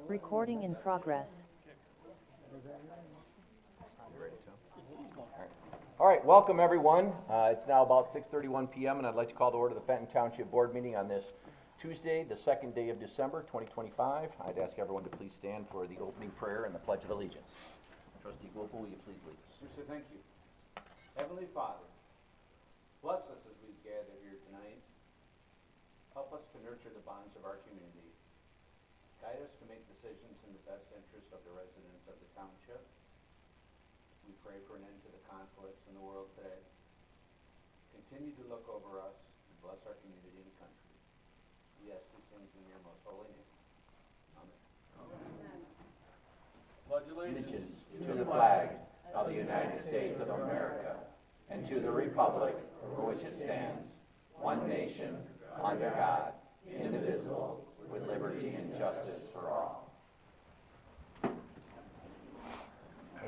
Recording in progress. All right, welcome everyone. It's now about 6:31 p.m. and I'd like to call to order the Fenton Township Board meeting on this Tuesday, the second day of December 2025. I'd ask everyone to please stand for the opening prayer and the Pledge of Allegiance. Trustee Gopal, will you please lead us? We say thank you. Heavenly Father, bless us as we gather here tonight. Help us to nurture the bonds of our community. Guide us to make decisions in the best interest of the residents of the township. We pray for an end to the conflicts in the world today. Continue to look over us and bless our community and country. We ask these things in your most holy name. Amen. Pledge allegiance to the flag of the United States of America and to the republic for which it stands, one nation, under God, indivisible, with liberty and justice for all. I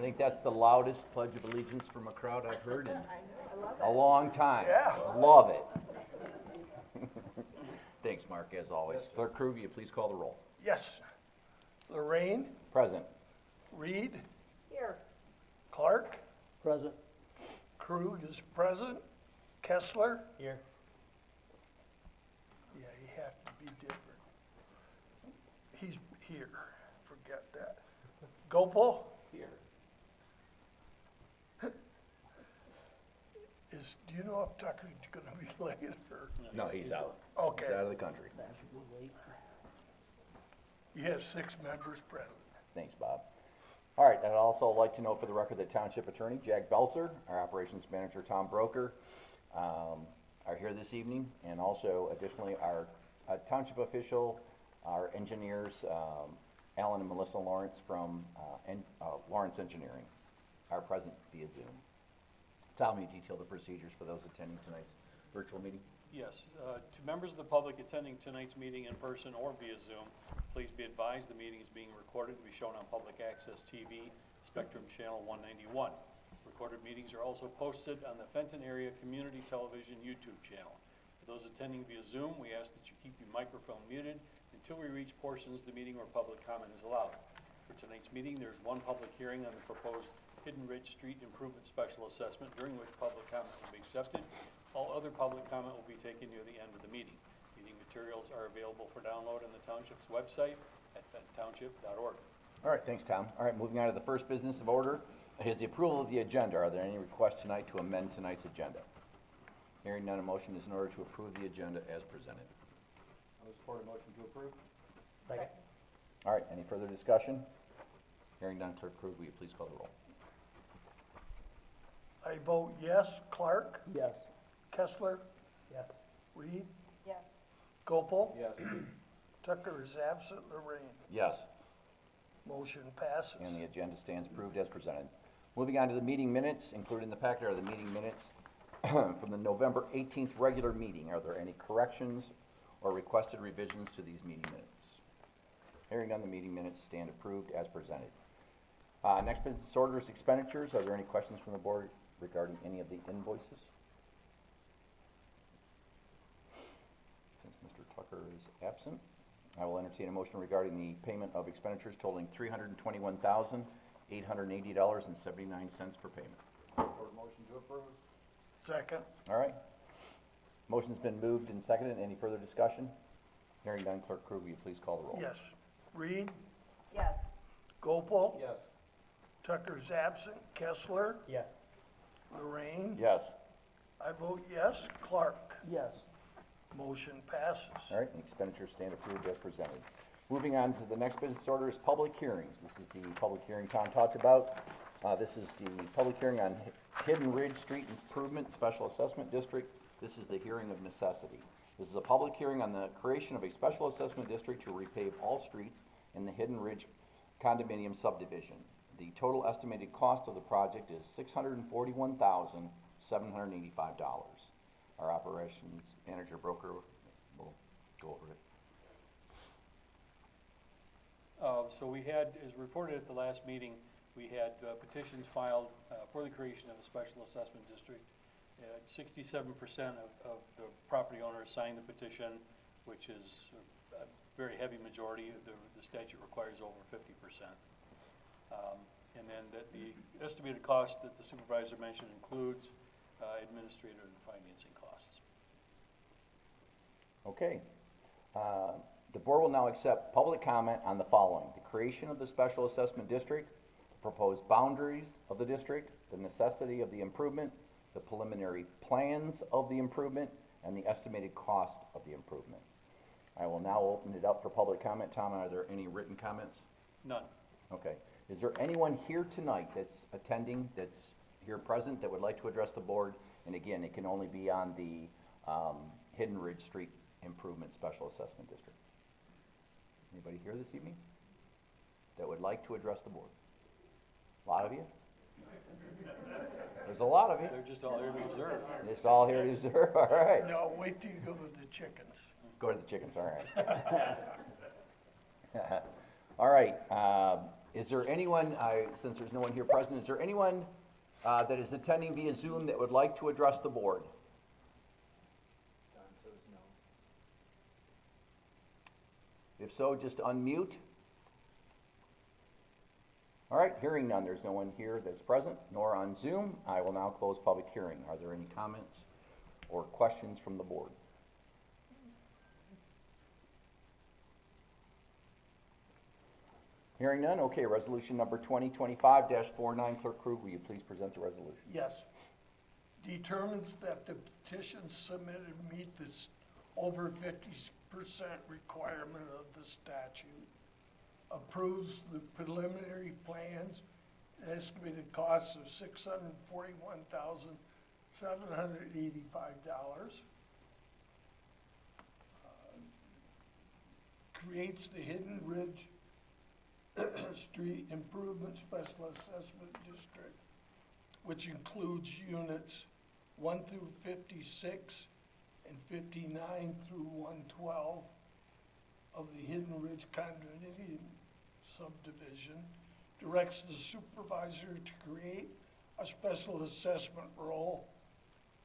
think that's the loudest Pledge of Allegiance from a crowd I've heard in a long time. Yeah. I love it. Thanks, Mark, as always. Clerk Crew, will you please call the roll? Yes. Lorraine, Present. Reed, Here. Clark, Present. Krug is present, Kessler. Here. Yeah, you have to be different. He's here, forget that. Gopal Here. do you know if Tucker's gonna be late or? No, he's out. Okay. He's out of the country. You have 6 members present. Thanks, Bob. All right, I'd also like to note for the record that Township Attorney Jack Belser, our Operations Manager Tom Broker, are here this evening, and also additionally our Township official, our engineers, Alan and Melissa Lawrence from Lawrence Engineering, are present via Zoom. Tom, will you detail the procedures for those attending tonight's virtual meeting? Yes, to members of the public attending tonight's meeting in person or via Zoom, please be advised the meeting is being recorded to be shown on Public Access TV, Spectrum Channel 191. Recorded meetings are also posted on the Fenton Area Community Television YouTube channel. For those attending via Zoom, we ask that you keep your microphone muted until we reach portions of the meeting where public comment is allowed. For tonight's meeting, there's one public hearing on the proposed Hidden Ridge Street Improvement Special Assessment, during which public comment will be accepted. All other public comment will be taken near the end of the meeting. Meeting materials are available for download on the Township's website at fentontownship.org. All right, thanks, Tom. All right, moving on to the first business of order is the approval of the agenda. Are there any requests tonight to amend tonight's agenda? Hearing none, a motion is in order to approve the agenda as presented. I would support a motion to approve. Second. All right, any further discussion? Hearing none, Clerk Krug, will you please call the roll? I vote yes. Clark, Yes. Kessler, Yes. Reed, Yes. Gopal. Yes. Tucker is absent, Lorraine. Yes, Motion passes. and the agenda stands approved as presented. Moving on to the meeting minutes, included in the packet are the meeting minutes from the November 18th regular meeting. Are there any corrections or requested revisions to these meeting minutes? Hearing none, the meeting minutes stand approved as presented. Next business order is expenditures. Are there any questions from the board regarding any of the invoices? Since Mr. Tucker is absent, I will entertain a motion regarding the payment of expenditures totaling $321,880.79 for payment. Support motion to approve. Second. All right. Motion's been moved and seconded. Any further discussion? Hearing none, Clerk Krug, will you please call the roll? Yes. Reed, Yes. Oh, Gopal. Yes. Tucker is absent, Kessler, Yes. Lorraine. Yes. I vote yes. Clark. Yes. Motion passes. All right, and expenditures stand approved as presented. Moving on to the next business order is public hearings. This is the public hearing Tom talked about. This is the public hearing on Hidden Ridge Street Improvement Special Assessment District. This is the hearing of necessity. This is a public hearing on the creation of a special assessment district to repave all streets in the Hidden Ridge condominium subdivision. The total estimated cost of the project is $641,785. Our operations manager broker will go over it. So we had, as reported at the last meeting, we had petitions filed for the creation of a special assessment district. 67% of the property owners signed the petition. which is a very heavy majority. The statute requires over 50%. And then that the estimated cost that the supervisor mentioned includes administrative and financing costs. Okay. The board will now accept public comment on the following: the creation of the special assessment district, the proposed boundaries of the district, the necessity of the improvement, the preliminary plans of the improvement, and the estimated cost of the improvement. I will now open it up for public comment. Tom, are there any written comments? None. Okay. Is there anyone here tonight that's attending, that's here present, that would like to address the board? And again, it can only be on the Hidden Ridge Street Improvement Special Assessment District. Anybody here this evening that would like to address the board? A lot of you? There's a lot of you. They're just all here to observe. It's all here to observe, all right. No, wait till you go to the chickens. Go to the chickens, all right. All right, is there anyone, since there's no one here present, is there anyone that is attending via Zoom that would like to address the board? Don says no. If so, just unmute. All right, hearing none, there's no one here that's present, nor on Zoom. I will now close public hearing. Are there any comments or questions from the board? Hearing none, okay, resolution number 2025-49, Clerk Krug, will you please present the resolution? Yes. Determines that the petitions submitted meet this over 50% requirement of the statute. Approves the preliminary plans, an estimated cost of $641,785. Creates the Hidden Ridge Street Improvement Special Assessment District, which includes units 1 through 56 and 59 through 112 of the Hidden Ridge condominium subdivision. Directs the supervisor to create a special assessment role.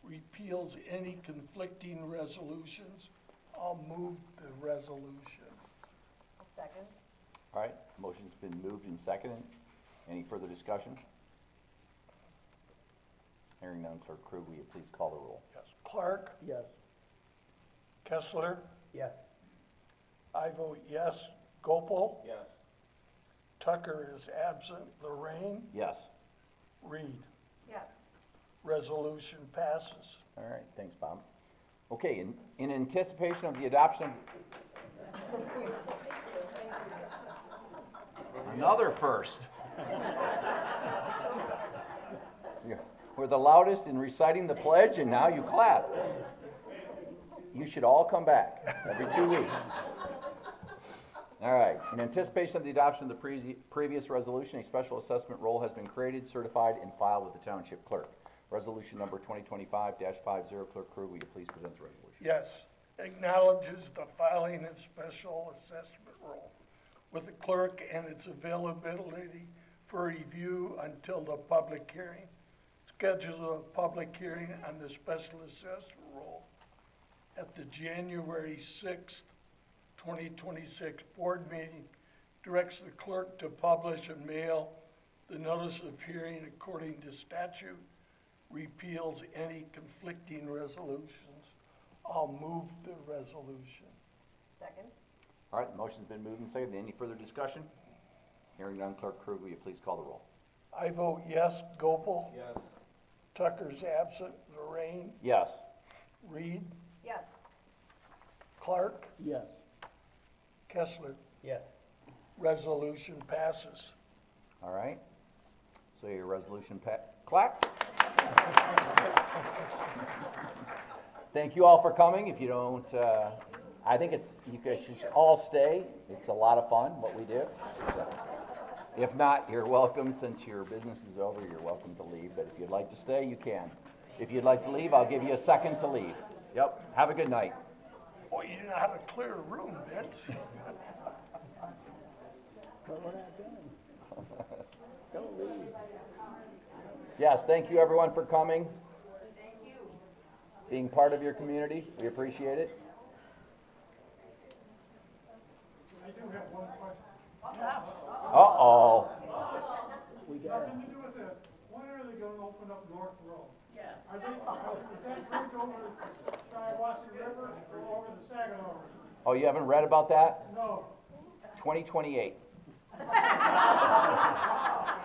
Repeals any conflicting resolutions. I'll move the resolution. A second. All right, motion's been moved and seconded. Any further discussion? Hearing none, Clerk Krug, will you please call the roll? Yes. Clark? Yes. Kessler? Yes. I vote yes. Gopal? Yes. Tucker is absent. Lorraine? Yes. Reed? Yes. Resolution passes. All right, thanks, Bob. Okay, in anticipation of the adoption. Another first. We're the loudest in reciting the pledge, and now you clap. You should all come back every 2 weeks. All right, in anticipation of the adoption of the previous resolution, a special assessment roll has been created, certified, and filed with the Township Clerk. Resolution number 2025-50, Clerk Krug, will you please present the resolution? Yes. Acknowledges the filing and special assessment roll with the clerk and its availability for review until the public hearing. Schedules a public hearing on the special assessment roll at the January 6th, 2026 board meeting. Directs the clerk to publish and mail the notice of hearing according to statute. Repeals any conflicting resolutions. I'll move the resolution. Second. All right, the motion's been moved and seconded. Any further discussion? Hearing none, Clerk Krug, will you please call the roll? I vote yes. Gopal? Yes. Tucker's absent. Lorraine? Yes. Reed? Yes. Clark? Yes. Kessler? Yes. Resolution passes. All right. So your resolution clap. Thank you all for coming. If you don't, I think you guys should all stay. It's a lot of fun, what we do. If not, you're welcome. Since your business is over, you're welcome to leave. But if you'd like to stay, you can. If you'd like to leave, I'll give you a second to leave. Yep. Have a good night. Boy, you know how to clear a room, Vince. But we're not done. Don't leave. Yes, thank you everyone for coming. Thank you. Being part of your community. We appreciate it. do have one question. Uh-oh. We got Nothing to do with this. When are they gonna open up North Road? Yes. Is that bridge over the Shiawassee River or over the Saginaw River? Oh, you haven't read about that? No. 2028.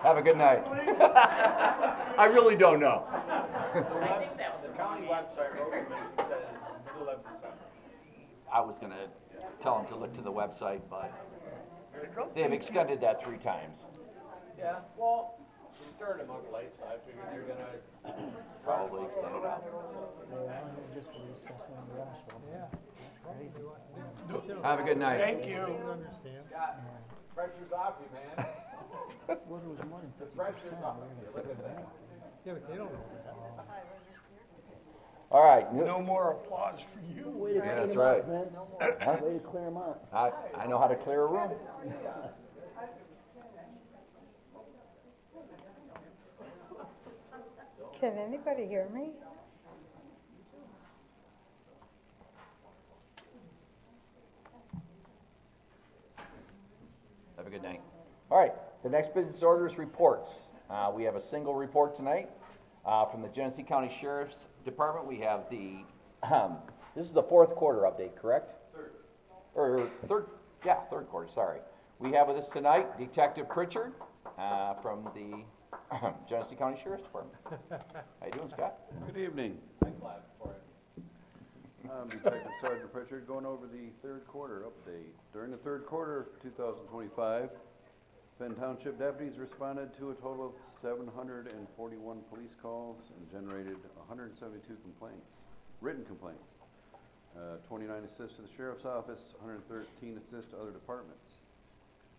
Have a good night. I really don't know. The county website, road commission says middle of December. I was gonna tell them to look to the website, but they've extended that 3 times. Yeah, well, we started a month late, so I figured you're gonna. Probably extend it out. just for the assessment of the asphalt. Yeah, that's crazy. Have a good night. Thank you. Scott, pressure's off you, man. What was more than The 50%? pressure's off you, look at that. Yeah, but they don't know that. All right. No more applause for you. Way to Yeah, clean that's them right. out, Vince. Huh? Way to clear them out. I know how to clear a room. Can anybody hear me? Have a good night. All right, the next business order is reports. We have a single report tonight from the Genesee County Sheriff's Department. We have the, this is the 4th quarter update, correct? Third quarter, sorry. We have with us tonight Detective Pritchard from the Genesee County Sheriff's Department. How you doing, Scott? Good evening. I'm glad for it. I'm Detective Sergeant Pritchard going over the 3rd quarter update. During the 3rd quarter of 2025, Fenton Township deputies responded to a total of 741 police calls and generated 172 complaints, written complaints. 29 assists to the Sheriff's Office, 113 assists to other departments.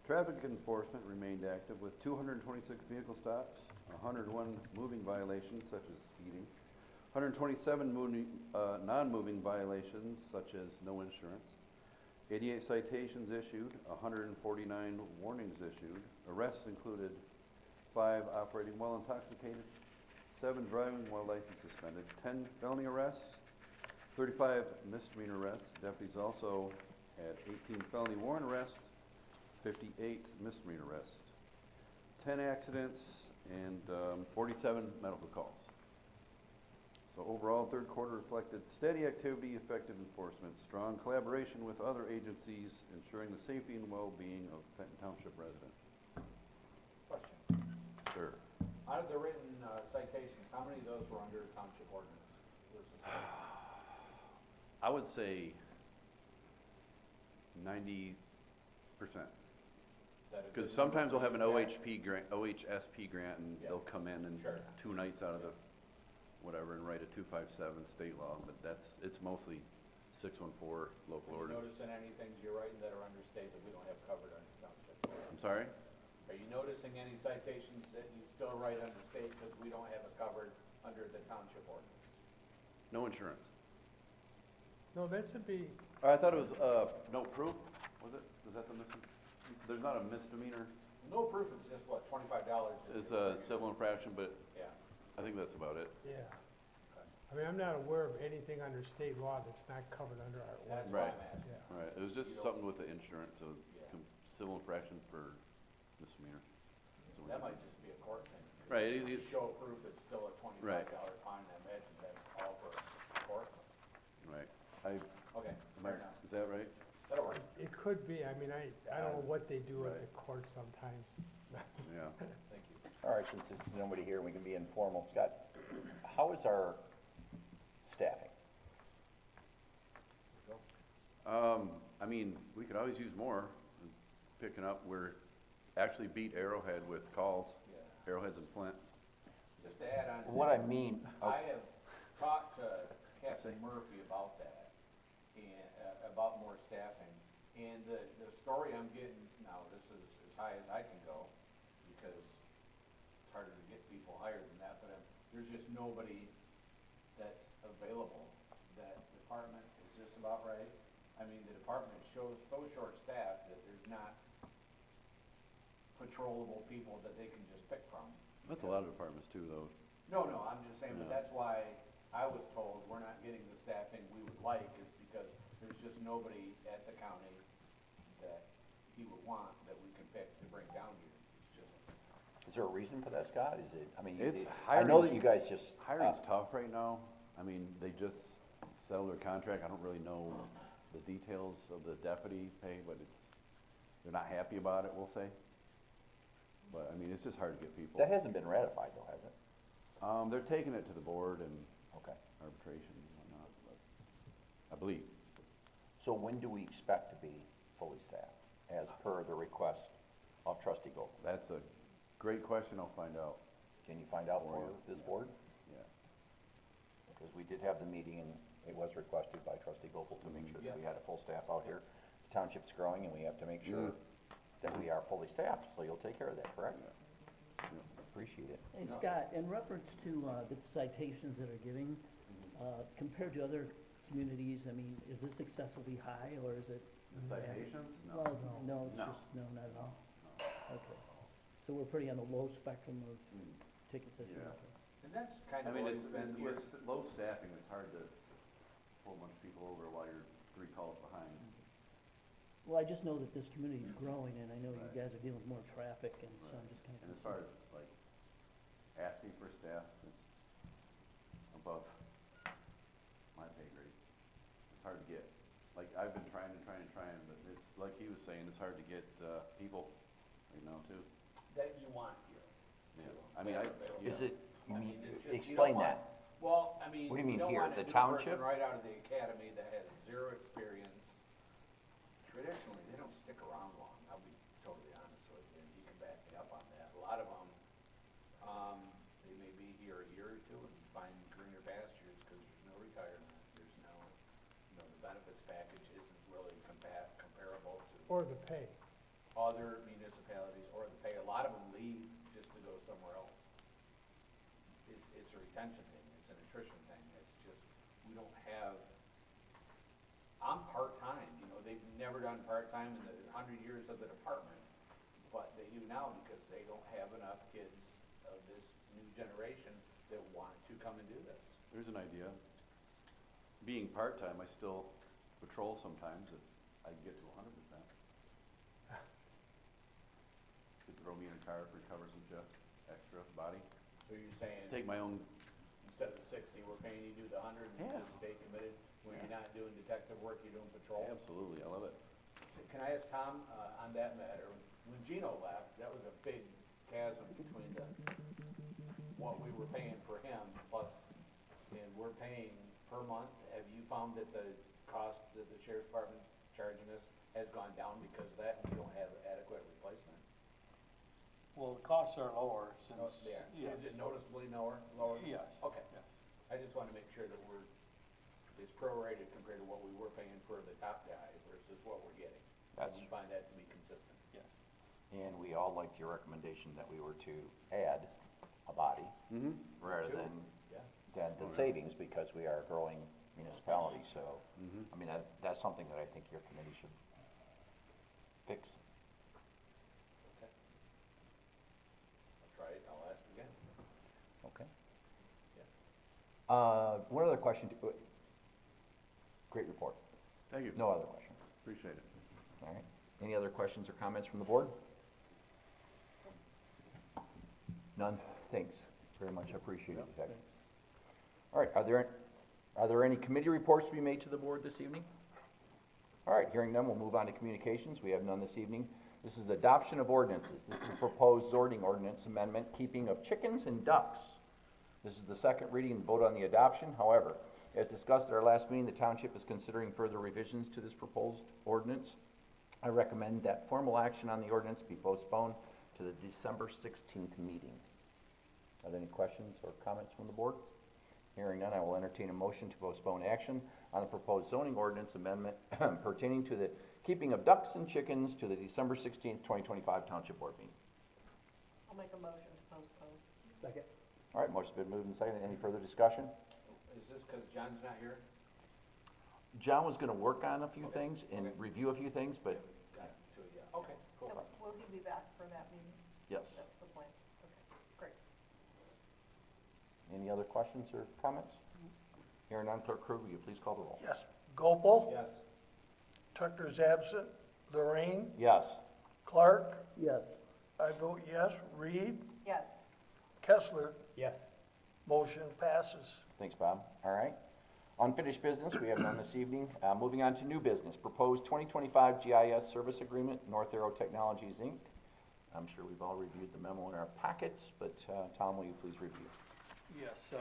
Traffic enforcement remained active with 226 vehicle stops, 101 moving violations such as speeding, 127 non-moving violations such as no insurance, 88 citations issued, 149 warnings issued, arrests included 5 operating while intoxicated, 7 driving while license suspended, 10 felony arrests, 35 misdemeanor arrests. Deputies also had 18 felony warrant arrests, 58 misdemeanor arrests, 10 accidents, and 47 medical calls. So overall, 3rd quarter reflected steady activity, effective enforcement, strong collaboration with other agencies, ensuring the safety and well-being of Fenton Township residents. Question. Sir. Out of the written citations, how many of those were under township ordinance? I would say 90%. Because sometimes we'll have an OHSP grant, and they'll come in and 2 nights out of the whatever and write a 257 state law, but it's mostly 614 local Are you ordinance. noticing any things you're writing that are under state that we don't have covered under township? I'm sorry? Are you noticing any citations that you still write under state because we don't have it covered under the township ordinance? No insurance. No, that should be, I thought it was no proof, was it? Was that the missing? There's not a misdemeanor. No proof is just what, $25? It's a civil infraction, but Yeah. I think that's about it. yeah. I mean, I'm not aware of anything under state law that's not covered under our That's ordinance. why Right. I'm asking. Yeah. Right, it was just something with the insurance, so Yeah. civil infraction for misdemeanor. So That might just be a court thing. Right, If you it's, show proof, it's still a $25 fine, I imagine that's all for court. right. Okay, fair enough. Is that right? That'll work. It could be, I mean, I don't know what they do at the court sometimes. Yeah. Thank you. All right, since there's nobody here, we can be informal. Scott, how is our staffing? I mean, we could always use more. It's picking up. We're actually beat Arrowhead with calls. Yeah. Arrowhead's in Flint. Just to add on. to What that, I mean, I have talked to Captain Murphy about that, and, about more staffing. And the story I'm getting, now this is as high as I can go, because it's harder to get people higher than that, but there's just nobody that's available. That department is just about right. I mean, the department shows so short-staffed that there's not patrollable people that they can just pick from. That's a lot of departments too, though. No, I'm just saying, but Yeah. that's why I was told we're not getting the staffing we would like, is because there's just nobody at the county that he would want that we can pick to bring down here. It's just, Is there a reason for that, Scott? Is it, I mean, It's I know that hiring's- you guys just. Hiring's tough right now. I mean, they just settled their contract. I don't really know the details of the deputy pay, but they're not happy about it, we'll say. But, I mean, it's just hard to get people. That hasn't been ratified though, has it? They're taking it to the board and Okay. arbitration and whatnot, but, I believe. So when do we expect to be fully staffed, as per the request of trustee Gold? That's a great question. I'll find out. Can you find out For for you. this board? Yeah. Because we did have the meeting and it was requested by trustee Gopel to make sure that we had a full staff out here. The township's growing and we have to make sure that we are fully staffed, so you'll take care of that, correct? Appreciate it. Hey, Scott, in reference to, the citations that are giving, compared to other communities, I mean, is this excessively high, or is it? Citations? No. Well, no, it's No. just, no, not at all. Okay. So we're pretty on the low spectrum of tickets that you Yeah. have. and that's kind I of mean, what it's, we've been here. with low staffing, it's hard to pull a bunch of people over while you're 3 calls behind. Well, I just know that this community is growing, and I know you Right. guys are dealing with more traffic, and so I'm just kind of. And as far as like asking for staff, it's above my pay grade. It's hard to get. Like, I've been trying, but it's, like he was saying, it's hard to get, people right now too. That you want here. Yeah. too. I mean, Is it, I mean, it's just- you explain don't want- that. Well, I mean, What do you mean don't here? want a The new township? person right out of the academy that has 0 experience. Traditionally, they don't stick around long, I'll be totally honest with you, and you can back me up on that. A lot of them, they may be here a year or 2 and find greener pastures, because there's no retirement, there's no, the benefits package isn't really comparable to Or the pay. other municipalities or the pay. A lot of them leave just to go somewhere else. It's a retention thing, it's an attrition thing, it's just, we don't have, I'm part-time, they've never done part-time in the 100 years of the department, but they do now because they don't have enough kids of this new generation that want to come and do this. There's an idea. Being part-time, I still patrol sometimes if I can get to 100%. Could throw me in a car for cover some extra body. So you're saying, Take my own, instead of the 60, we're paying you to do the 100 and Yeah. just stay committed? When you're not doing detective work, you're doing patrol? absolutely, I love it. Can I ask Tom, on that matter, when Gino left, that was a big chasm between what we were paying for him plus, and we're paying per month. Have you found that the cost that the sheriff's department charging us has gone down because of that, and we don't have adequate replacement? Well, the costs are lower since. There, Yes. is it noticeably lower? Yes. Okay. Yes. I just wanna make sure that it's prorated compared to what we were paying for the top guy versus what we're getting. And That's- we find that to be consistent. Yes. And we all liked your recommendation that we were to add a body rather Two. than Yeah. the savings, because we are a growing municipality, so, I mean, that's something that I think your committee should fix. Okay. I'll try it, I'll ask again. Okay. Yeah. One other question, great report. Thank you. No other question. Appreciate it. All right. Any other questions or comments from the board? None? Thanks very much. I appreciate it, Zach. All right, are there any committee reports to be made to the board this evening? All right, hearing none, we'll move on to communications. We have none this evening. This is the adoption of ordinances. This is a proposed zoning ordinance amendment, keeping of chickens and ducks. This is the second reading and vote on the adoption. However, as discussed at our last meeting, the township is considering further revisions to this proposed ordinance. I recommend that formal action on the ordinance be postponed to the December 16th meeting. Are there any questions or comments from the board? Hearing none, I will entertain a motion to postpone action on the proposed zoning ordinance amendment pertaining to the keeping of ducks and chickens to the December 16th, 2025 Township Board meeting. I'll make a motion to postpone. Second. All right, motion's been moved and seconded. Any further discussion? Is this because John's not here? John was gonna work on a few Okay. things and Okay. review a few things, but Got it, too, yeah. Okay, cool. And will he be back for that meeting? yes. That's the plan. Okay, great. Any other questions or comments? Hearing none, Clerk Krug, will you please call the roll? Yes. Gopel? Yes. Tucker's absent. Lorraine? Yes. Clark, Yes. I vote yes. Reed, Yes. Kessler, Yes. motion passes. Thanks, Bob. All right. Unfinished business, we have none this evening. Moving on to new business, proposed 2025 GIS service agreement, North Arrow Technologies, Inc. I'm sure we've all reviewed the memo in our packets, but Tom, will you please review? Yes,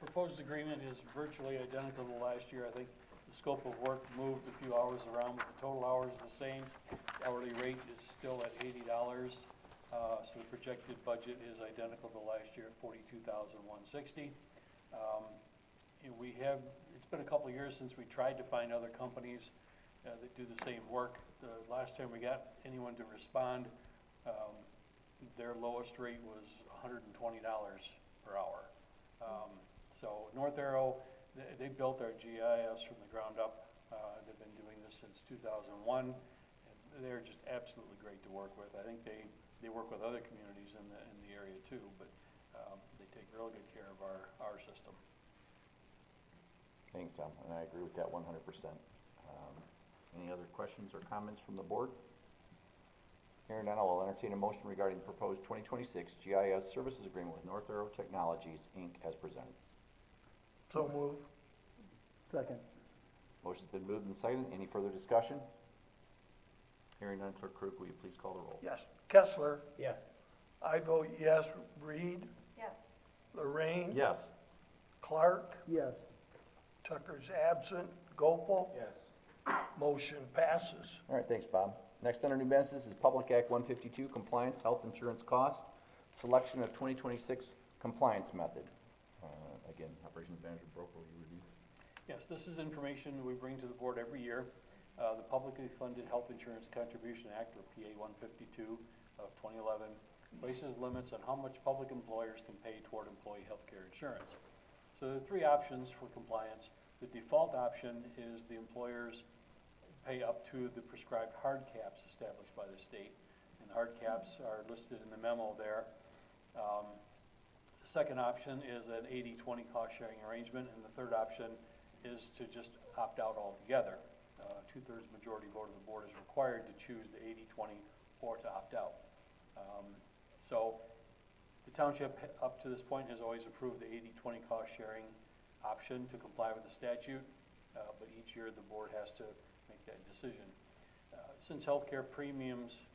proposed agreement is virtually identical to last year. I think the scope of work moved a few hours around, but the total hours is the same. The hourly rate is still at $80, so the projected budget is identical to last year at $42,160. It's been a couple of years since we tried to find other companies that do the same work. The last time we got anyone to respond, their lowest rate was $120 per hour. So North Arrow, they built our GIS from the ground up. They've been doing this since 2001. And they're just absolutely great to work with. I think they work with other communities in the area too, but they take real good care of our system. Thanks, Tom, and I agree with that 100%. Any other questions or comments from the board? Hearing none, I will entertain a motion regarding the proposed 2026 GIS services agreement with North Arrow Technologies, Inc. as presented. So move. Second. Motion's been moved and seconded. Any further discussion? Hearing none, Clerk Krug, will you please call the roll? Yes. Kessler, Yes. I vote yes. Reed, Yes. Lorraine, Yes. Clark, Yes. Tucker's absent. Gopal, Yes. motion passes. All right, thanks, Bob. Next under new business is Public Act 152, compliance, health insurance cost, selection of 2026 compliance method. Again, Operations Manager Broker, will you review? Yes, this is information we bring to the board every year. The Publicly Funded Health Insurance Contribution Act, or PA 152 of 2011, places limits on how much public employers can pay toward employee health care insurance. So there are three options for compliance. The default option is the employers pay up to the prescribed hard caps established by the state. And the hard caps are listed in the memo there. The second option is an 80-20 cost-sharing arrangement, and the third option is to just opt out altogether. Two-thirds majority vote of the board is required to choose the 80-20 or to opt out. So the township, up to this point, has always approved the 80-20 cost-sharing option to comply with the statute, but each year the board has to make that decision. Since healthcare premiums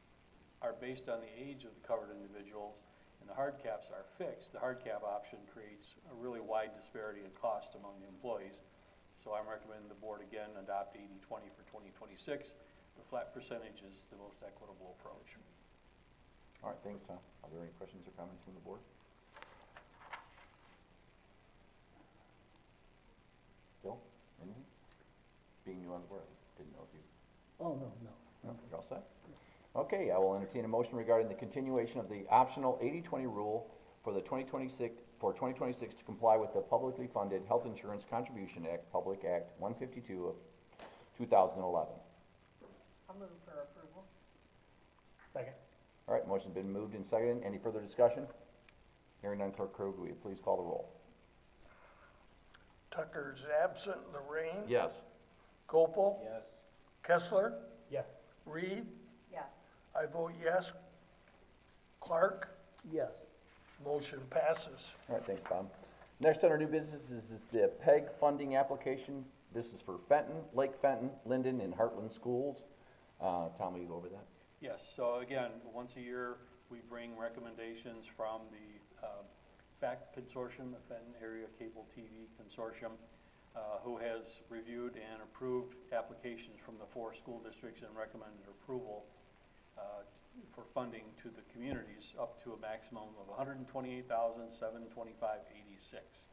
are based on the age of the covered individuals and the hard caps are fixed, the hard cap option creates a really wide disparity in cost among the employees. So I'm recommending the board again adopt 80-20 for 2026. The flat percentage is the most equitable approach. All right, thanks, Tom. Are there any questions or comments from the board? Bill, anything? Being new on the board, I didn't know if you... Oh, no. No, you're all set? Okay, I will entertain a motion regarding the continuation of the optional 80-20 rule for the 2026 to comply with the Publicly Funded Health Insurance Contribution Act, Public Act 152 of 2011. I'll move for approval. Second. All right, motion's been moved and seconded. Any further discussion? Hearing none, Clerk Krug, will you please call the roll? Tucker's absent. Lorraine, Yes. Gopal, Yes. Kessler, Yes. Reed, Yes. I vote yes. Clark, Yes. motion passes. All right, thanks, Bob. Next on our new business is the PEG funding application. This is for Fenton, Lake Fenton, Linden, and Heartland schools. Tom, will you go over that? Yes, so again, once a year, we bring recommendations from the FACT Consortium, the Fenton Area Cable TV Consortium, who has reviewed and approved applications from the 4 school districts and recommended approval for funding to the communities up to a maximum of $128,725.86.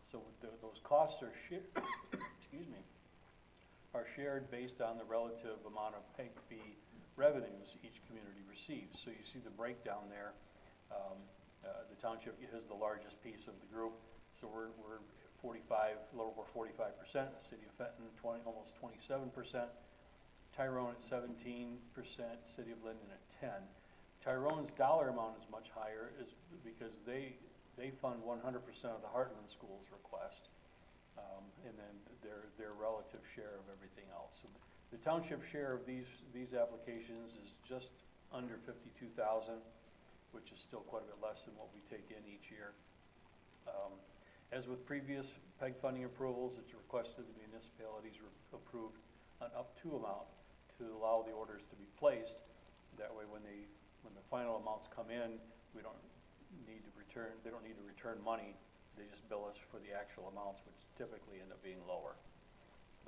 So those costs are excuse me, are shared based on the relative amount of PEG fee revenues each community receives. So you see the breakdown there. The township is the largest piece of the group, so we're 45, a little over 45%. The city of Fenton, almost 27%. Tyrone at 17%. City of Linden at 10. Tyrone's dollar amount is much higher, is because they fund 100% of the Heartland schools request, and then their relative share of everything else. So The township share of these applications is just under 52,000, which is still quite a bit less than what we take in each year. As with previous PEG funding approvals, it's requested the municipalities approve an up to amount to allow the orders to be placed. That way, when the final amounts come in, they don't need to return money. They just bill us for the actual amounts, which typically end up being lower,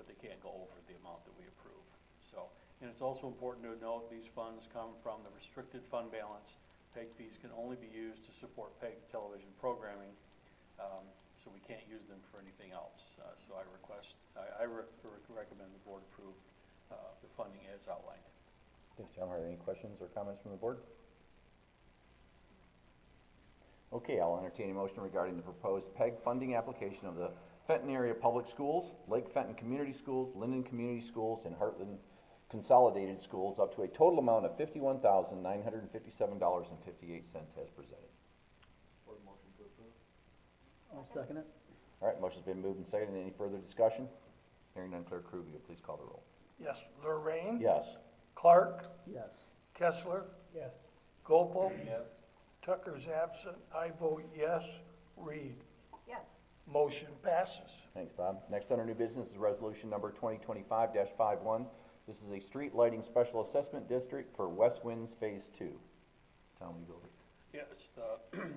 but they can't go over the amount that we approve. So, and it's also important to note these funds come from the restricted fund balance. PEG fees can only be used to support PEG television programming, so we can't use them for anything else. So I recommend the board approve the funding as outlined. Thanks, Tom. Are there any questions or comments from the board? Okay, I'll entertain a motion regarding the proposed PEG funding application of the Fenton Area Public Schools, Lake Fenton Community Schools, Linden Community Schools, and Heartland Consolidated Schools up to a total amount of $51,957.58 as presented. I'll second it. All right, motion's been moved and seconded. Any further discussion? Hearing none, Clerk Krug, please call the roll. Yes, Lorraine. Yes. Clark. Yes. Kessler. Yes. Gopel. Yes. Tucker's absent. I vote yes. Reed. Yes. Motion passes. Thanks, Bob. Next under new business is resolution number 2025-51. This is a street lighting special assessment district for West Winds Phase 2. Tom, will you go over it? Yes,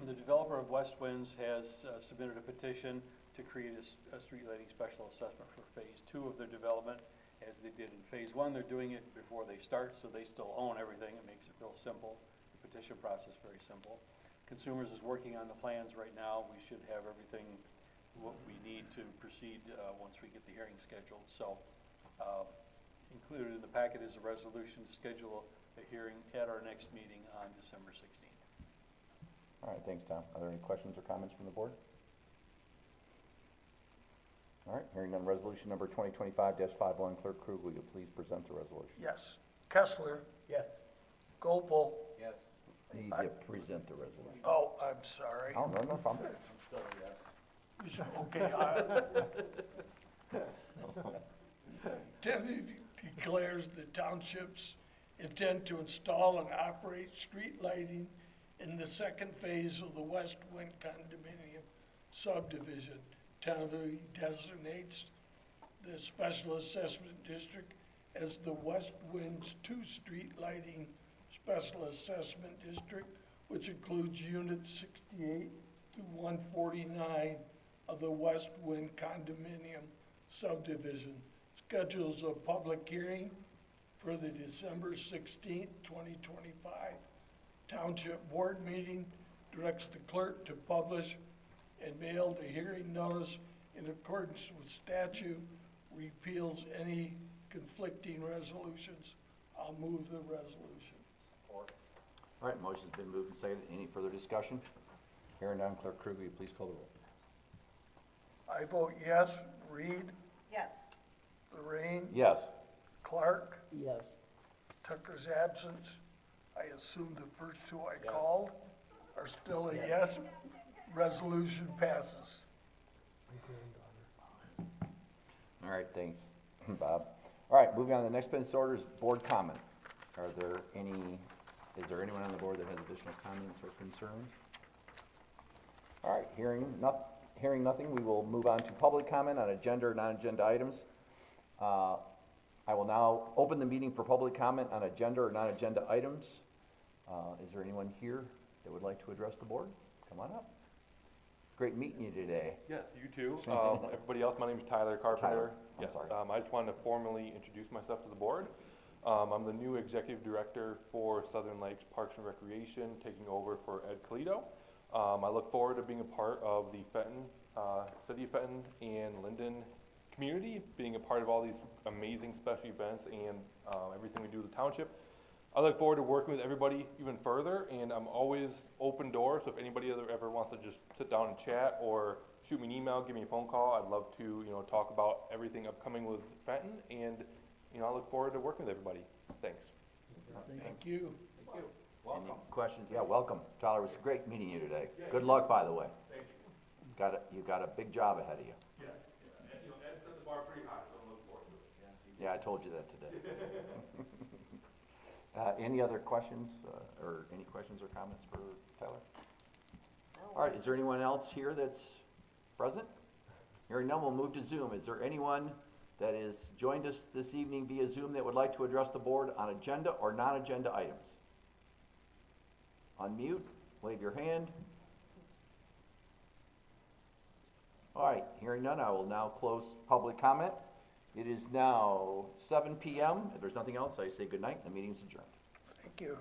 the developer of West Winds has submitted a petition to create a street lighting special assessment for Phase 2 of their development. As they did in Phase 1, they're doing it before they start, so they still own everything. It makes it real simple. The petition process very simple. Consumers is working on the plans right now. We should have everything what we need to proceed once we get the hearing scheduled. So included in the packet is a resolution to schedule a hearing at our next meeting on December 16th. All right, thanks, Tom. Are there any questions or comments from the board? All right, hearing none, resolution number 2025-51. Clerk Krug, will you please present the resolution? Yes. Kessler. Yes. Gopel. Yes. Need to present the resolution. Oh, I'm sorry. Oh, no problem. I'm still a yes. Okay, Tentative declares the townships intend to install and operate street lighting in the second phase of the West Wind condominium subdivision. Tentatively designates the special assessment district as the West Winds 2 street lighting special assessment district, which includes units 68 to 149 of the West Wind condominium subdivision. Schedules a public hearing for the December 16th, 2025 Township Board meeting, directs the clerk to publish and mail the hearing notice in accordance with statute, repeals any conflicting resolutions. I'll move the resolution. All right, motion's been moved and seconded. Any further discussion? Hearing none, Clerk Krug, will you please call the roll? I vote yes. Reed. Yes. Lorraine. Yes. Clark. Yes. Tucker's absence. I assume the first two I called are still a yes. Resolution passes. All right, thanks, Bob. All right, moving on to the next business order is board comment. Is there anyone on the board that has additional comments or concerns? All right, hearing nothing, we will move on to public comment on agenda or non-agenda items. I will now open the meeting for public comment on agenda or non-agenda items. Is there anyone here that would like to address the board? Come on up. Great meeting you today. Yes, you too. Everybody else, my name is Tyler Carpenter. Tyler, I'm sorry. I just wanted to formally introduce myself to the board. I'm the new executive director for Southern Lakes Parks and Recreation, taking over for Ed Colito. I look forward to being a part of the Fenton, City of Fenton and Linden community, being a part of all these amazing special events and everything we do with the township. I look forward to working with everybody even further, and I'm always open door, so if anybody ever wants to just sit down and chat or shoot me an email, give me a phone call, I'd love to, talk about everything upcoming with Fenton, and, I look forward to working with everybody. Thanks. Thank you. Thank you. Any questions? Yeah, welcome. Tyler, it was great meeting you today. Good luck, by the way. Thank you. You've got a big job ahead of you. Yeah. Ed set the bar pretty high, so I'm looking forward to it. Yeah, I told you that today. Any other questions, or any questions or comments for Tyler? All right, is there anyone else here that's present? Hearing none, we'll move to Zoom. Is there anyone that has joined us this evening via Zoom that would like to address the board on agenda or non-agenda items? Unmute, wave your hand. All right, hearing none, I will now close public comment. It is now 7 p.m. If there's nothing else, I say good night. The meeting's adjourned. Thank you.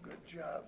Good job.